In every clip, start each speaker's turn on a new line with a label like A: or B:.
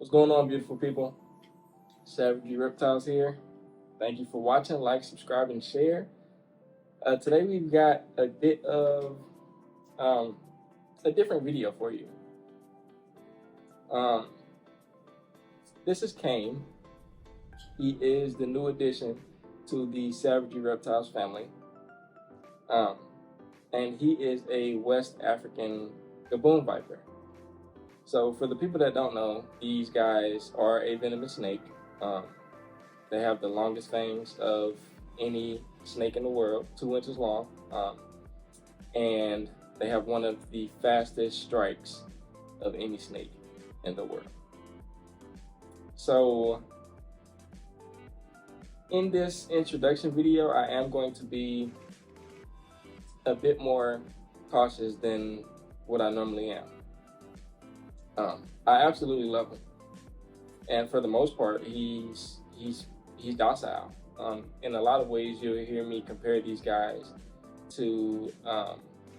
A: What's going on, beautiful people? SavageryReptiles here. Thank you for watching. Like, subscribe, and share. Today we've got a bit of a different video for you. This is Kain. He is the new addition to the SavageryReptiles family. And he is a West African Gaboon viper. So for the people that don't know, these guys are a venomous snake. They have the longest fangs of any snake in the world, 2 inches long. And they have one of the fastest strikes of any snake in the world. So in this introduction video, I am going to be a bit more cautious than what I normally am. I absolutely love him, and for the most part, he's docile. In a lot of ways, you'll hear me compare these guys to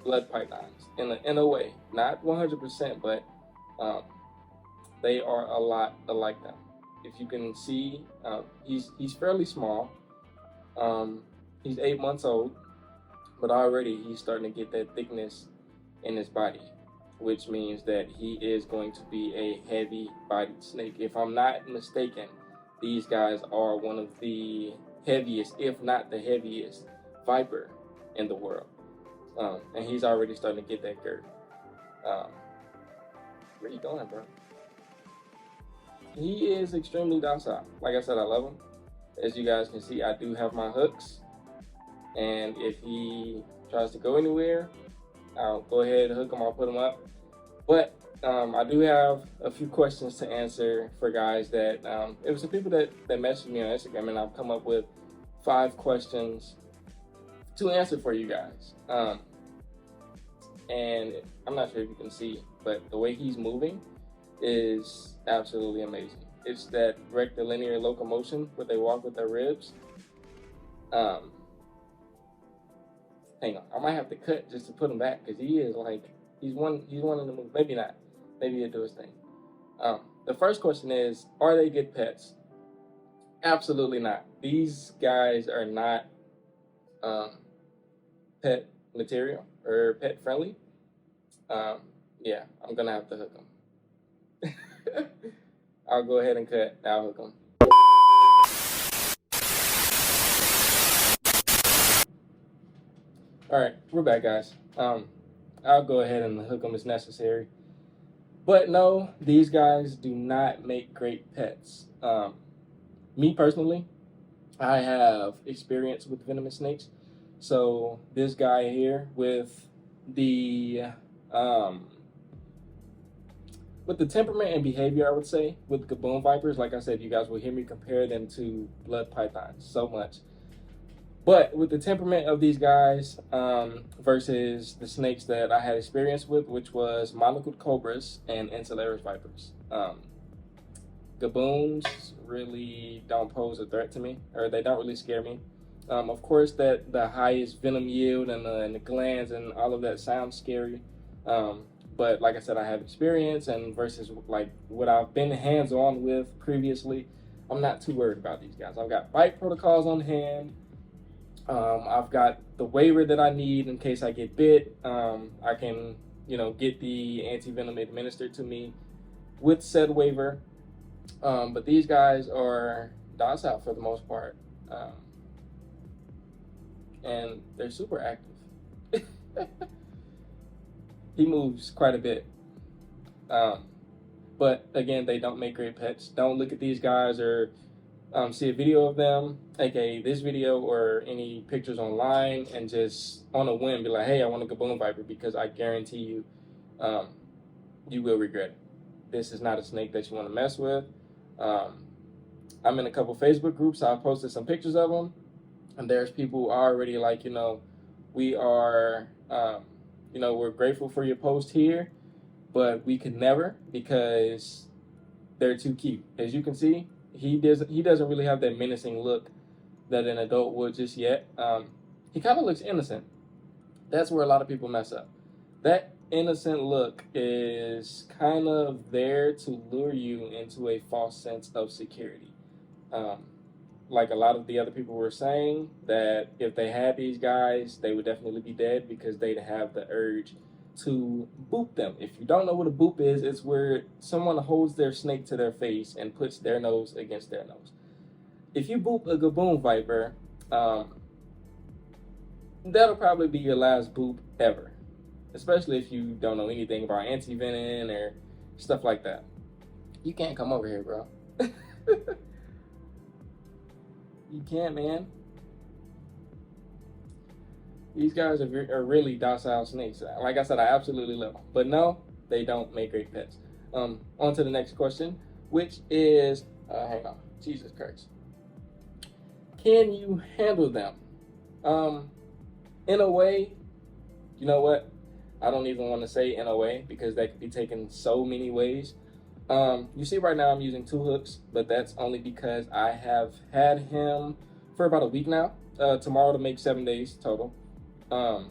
A: blood pythons in a way, not 100%, but they are a lot alike them. If you can see, he's fairly small. He's 8 months old, but already he's starting to get that thickness in his body, which means that he is going to be a heavy-bodied snake. If I'm not mistaken, these guys are one of the heaviest, if not the heaviest, viper in the world. And he's already starting to get that girth. Where you going, bro? He is extremely docile. Like I said, I love him. As you guys can see, I do have my hooks. And if he tries to go anywhere, I'll go ahead and hook him, I'll put him up. But I do have a few questions to answer for guys that, it was some people that messaged me on Instagram, and I've come up with 5 questions to answer for you guys. And I'm not sure if you can see, but the way he's moving is absolutely amazing. It's that rectilinear locomotion where they walk with their ribs. Hang on, I might have to cut just to put him back, because he is like, he's one in the move. Maybe not. Maybe he'll do his thing. The first question is, are they good pets? Absolutely not. These guys are not pet material or pet friendly. Yeah, I'm gonna have to hook them. I'll go ahead and cut. I'll hook them. All right, we're back, guys. I'll go ahead and hook them as necessary. But no, these guys do not make great pets. Me personally, I have experience with venomous snakes. So this guy here with the temperament and behavior, I would say, with Gaboon vipers, like I said, you guys will hear me compare them to blood pythons so much. But with the temperament of these guys versus the snakes that I had experience with, which was monocled cobras and insularis vipers, Gaboons really don't pose a threat to me, or they don't really scare me. Of course, that the highest venom yield and the glands and all of that sounds scary. But like I said, I have experience, and versus like what I've been hands-on with previously, I'm not too worried about these guys. I've got bite protocols on hand. I've got the waiver that I need in case I get bit. I can, get the anti-venom administered to me with said waiver. But these guys are docile for the most part. And they're super active. He moves quite a bit. But again, they don't make great pets. Don't look at these guys or see a video of them, aka this video, or any pictures online, and just on a whim be like, hey, I want a Gaboon viper, because I guarantee you, you will regret it. This is not a snake that you want to mess with. I'm in a couple Facebook groups. I posted some pictures of them, and there's people already like, we are, we're grateful for your post here, but we could never, because they're too cute. As you can see, he doesn't really have that menacing look that an adult would just yet. He kind of looks innocent. That's where a lot of people mess up. That innocent look is kind of there to lure you into a false sense of security. Um, like a lot of the other people were saying, that if they had these guys, they would definitely be dead because they'd have the urge to boop them. If you don't know what a boop is, it's where someone holds their snake to their face and puts their nose against their nose. If you boop a Gaboon viper, that'll probably be your last boop ever, especially if you don't know anything about anti-venom or stuff like that. You can't come over here, bro. You can't, man. These guys are really docile snakes. Like I said, I absolutely love them. But no, they don't make great pets. On to the next question, which is, hang on, Jesus Christ. Can you handle them? In a way, you know what? I don't even want to say in a way because that could be taken so many ways. You see right now I'm using 2 hooks, but that's only because I have had him for about a week now. Tomorrow to make 7 days total. Why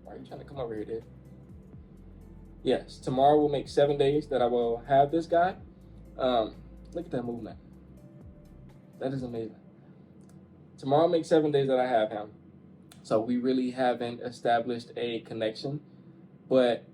A: are you trying to come over here, dude? Yes, tomorrow will make 7 days that I will have this guy. Look at that movement. That is amazing. Tomorrow makes 7 days that I have him. So we really haven't established a connection. But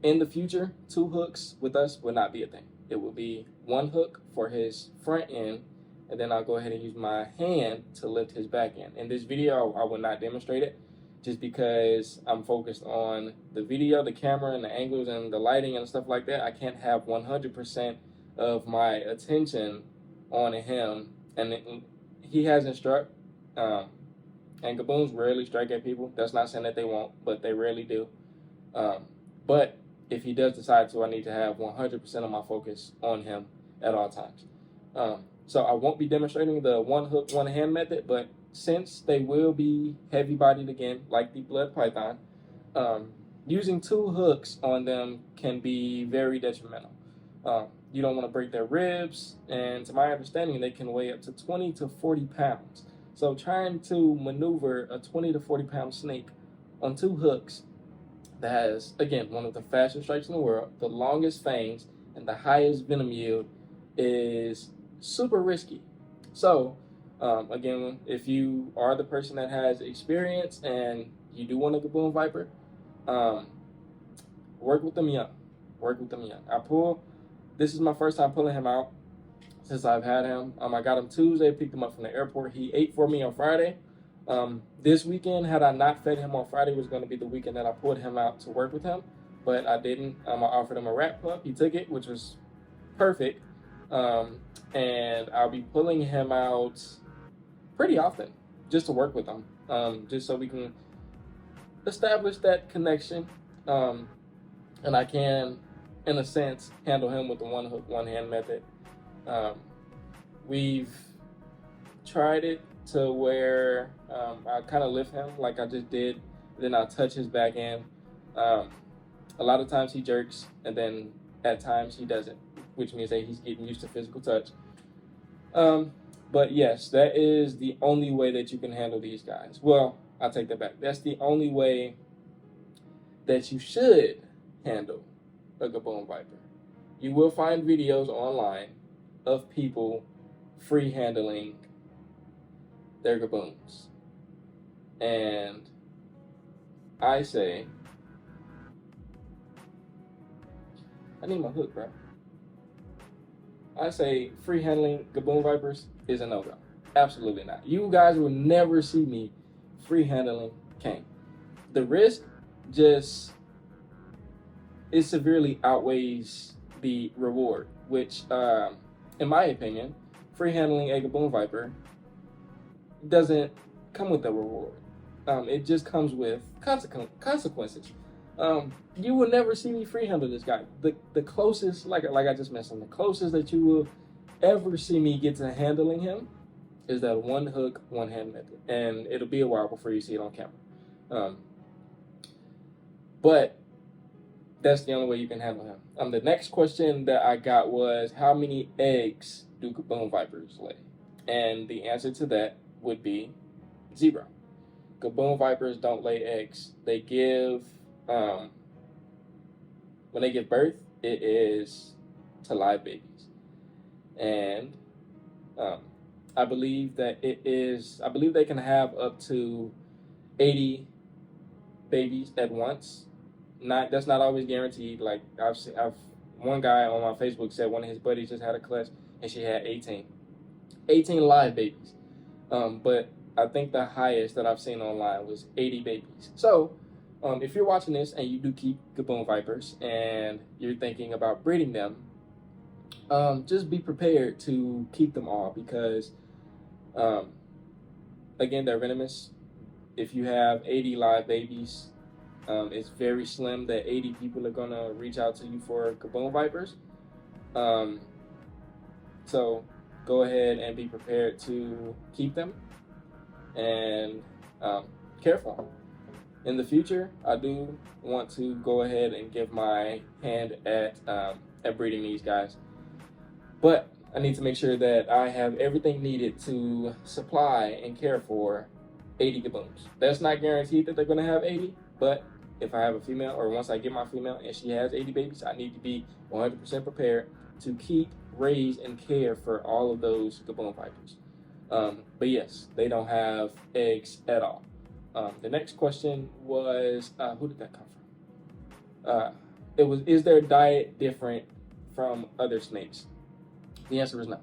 A: in the future, 2 hooks with us will not be a thing. It will be 1 hook for his front end, and then I'll go ahead and use my hand to lift his back end. In this video, I will not demonstrate it just because I'm focused on the video, the camera, and the angles and the lighting and stuff like that. I can't have 100% of my attention on him. And he hasn't struck. And Gaboons rarely strike at people. That's not saying that they won't, but they rarely do. But if he does decide to, I need to have 100% of my focus on him at all times. So I won't be demonstrating the 1 hook, 1 hand method, but since they will be heavy bodied again, like the blood python, using 2 hooks on them can be very detrimental. You don't want to break their ribs, and to my understanding, they can weigh up to 20 to 40 pounds. So trying to maneuver a 20 to 40 pound snake on 2 hooks that has, again, one of the fastest strikes in the world, the longest fangs, and the highest venom yield is super risky. So, again, if you are the person that has experience and you do want a Gaboon viper, work with them young. Work with them young. This is my first time pulling him out since I've had him. I got him Tuesday, picked him up from the airport. He ate for me on Friday. This weekend, had I not fed him on Friday, was going to be the weekend that I pulled him out to work with him, but I didn't. I offered him a rat pup. He took it, which was perfect. And I'll be pulling him out pretty often just to work with him, just so we can establish that connection. And I can, in a sense, handle him with the 1 hook, 1 hand method. We've tried it to where I kind of lift him like I just did, then I'll touch his back end. A lot of times he jerks, and then at times he doesn't, which means that he's getting used to physical touch. But yes, that is the only way that you can handle these guys. Well, I'll take that back. That's the only way that you should handle a Gaboon viper. You will find videos online of people free handling their Gaboons. And I say, I need my hook, bro. I say free handling Gaboon vipers is a no-go. Absolutely not. You guys will never see me free handling Kain. The risk just, it severely outweighs the reward, which, in my opinion, free handling a Gaboon viper doesn't come with a reward. It just comes with consequences. You will never see me free handle this guy. The closest, like I just mentioned, the closest that you will ever see me get to handling him is that 1 hook, 1 hand method, and it'll be a while before you see it on camera. But that's the only way you can handle him. The next question that I got was, how many eggs do Gaboon vipers lay? And the answer to that would be 0. Gaboon vipers don't lay eggs. They give, when they give birth, it is to live babies. And I believe that I believe they can have up to 80 babies at once. That's not always guaranteed. Like one guy on my Facebook said one of his buddies just had a clutch and she had 18 live babies. But I think the highest that I've seen online was 80 babies. So if you're watching this and you do keep Gaboon vipers and you're thinking about breeding them, just be prepared to keep them all because, again, they're venomous. If you have 80 live babies, it's very slim that 80 people are going to reach out to you for Gaboon vipers. So go ahead and be prepared to keep them and care for them. In the future, I do want to go ahead and give my hand at breeding these guys. But I need to make sure that I have everything needed to supply and care for 80 Gaboons. That's not guaranteed that they're going to have 80, but if I have a female, or once I get my female and she has 80 babies, I need to be 100% prepared to keep, raise, and care for all of those Gaboon vipers. But yes, they don't have eggs at all. The next question was, who did that come from? It was, is their diet different from other snakes? The answer is no.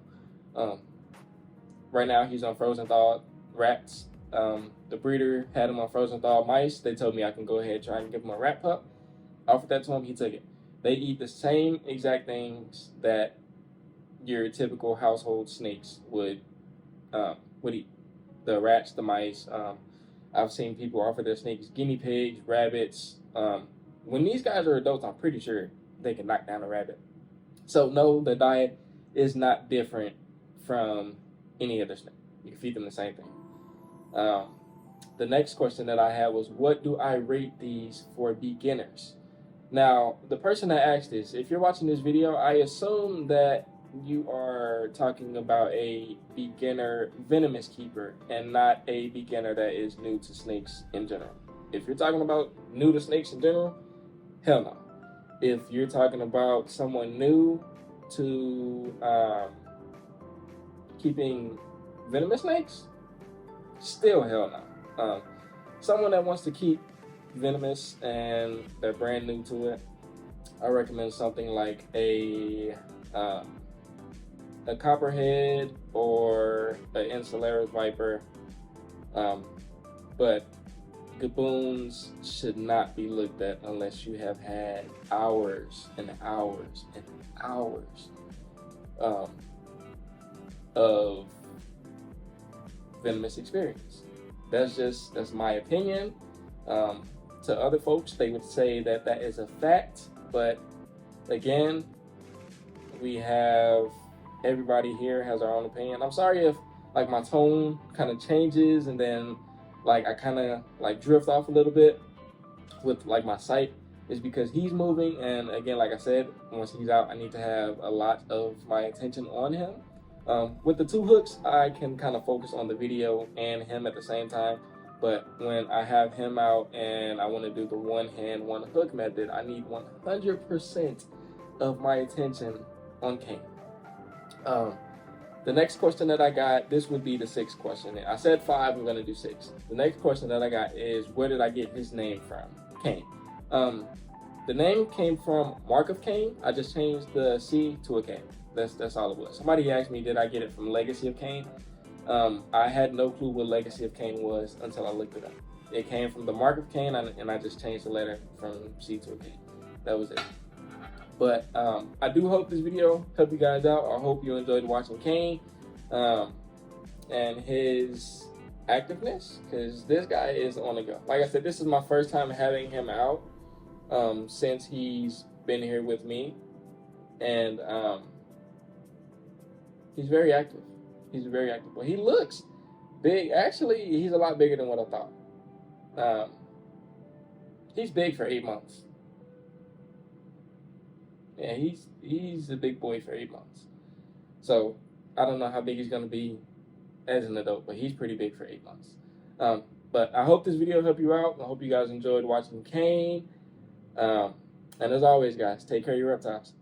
A: Right now, he's on frozen thawed rats. The breeder had him on frozen thawed mice. They told me I can go ahead and try and give him a rat pup. Offered that to him, he took it. They eat the same exact things that your typical household snakes would eat. The rats, the mice. I've seen people offer their snakes guinea pigs, rabbits. When these guys are adults, I'm pretty sure they can knock down a rabbit. So no, the diet is not different from any other snake. You can feed them the same thing. The next question that I had was, what do I rate these for beginners? Now, the person that asked this, if you're watching this video, I assume that you are talking about a beginner venomous keeper and not a beginner that is new to snakes in general. If you're talking about new to snakes in general, hell no. If you're talking about someone new to keeping venomous snakes, still hell no. Someone that wants to keep venomous and they're brand new to it, I recommend something like a copperhead or an Insularis viper. But Gaboons should not be looked at unless you have had hours and hours and hours of venomous experience. That's my opinion. To other folks, they would say that that is a fact, but again, everybody here has our own opinion. I'm sorry if like my tone kind of changes and then like I kind of like drift off a little bit with like my sight. Is because he's moving, and again, like I said, once he's out, I need to have a lot of my attention on him. With the two hooks, I can kind of focus on the video and him at the same time. But when I have him out and I want to do the one hand, one hook method, I need 100% of my attention on Kain. The next question that I got, this would be the sixth question. I said 5, we're going to do 6. The next question that I got is, where did I get his name from? Kain. The name came from Mark of Kain. I just changed the C to a K. That's all it was. Somebody asked me, did I get it from Legacy of Kain? I had no clue what Legacy of Kain was until I looked it up. It came from the Mark of Kain, and I just changed the letter from C to a K. That was it. But I do hope this video helped you guys out. I hope you enjoyed watching Kain and his activeness, because this guy is on the go. Like I said, this is my first time having him out since he's been here with me, and he's very active. He's very active. But he looks big. Actually, he's a lot bigger than what I thought. He's big for 8 months. Yeah, he's a big boy for 8 months. So I don't know how big he's gonna be as an adult, but he's pretty big for 8 months. But I hope this video helped you out. I hope you guys enjoyed watching Kain. And as always, guys, take care of your reptiles.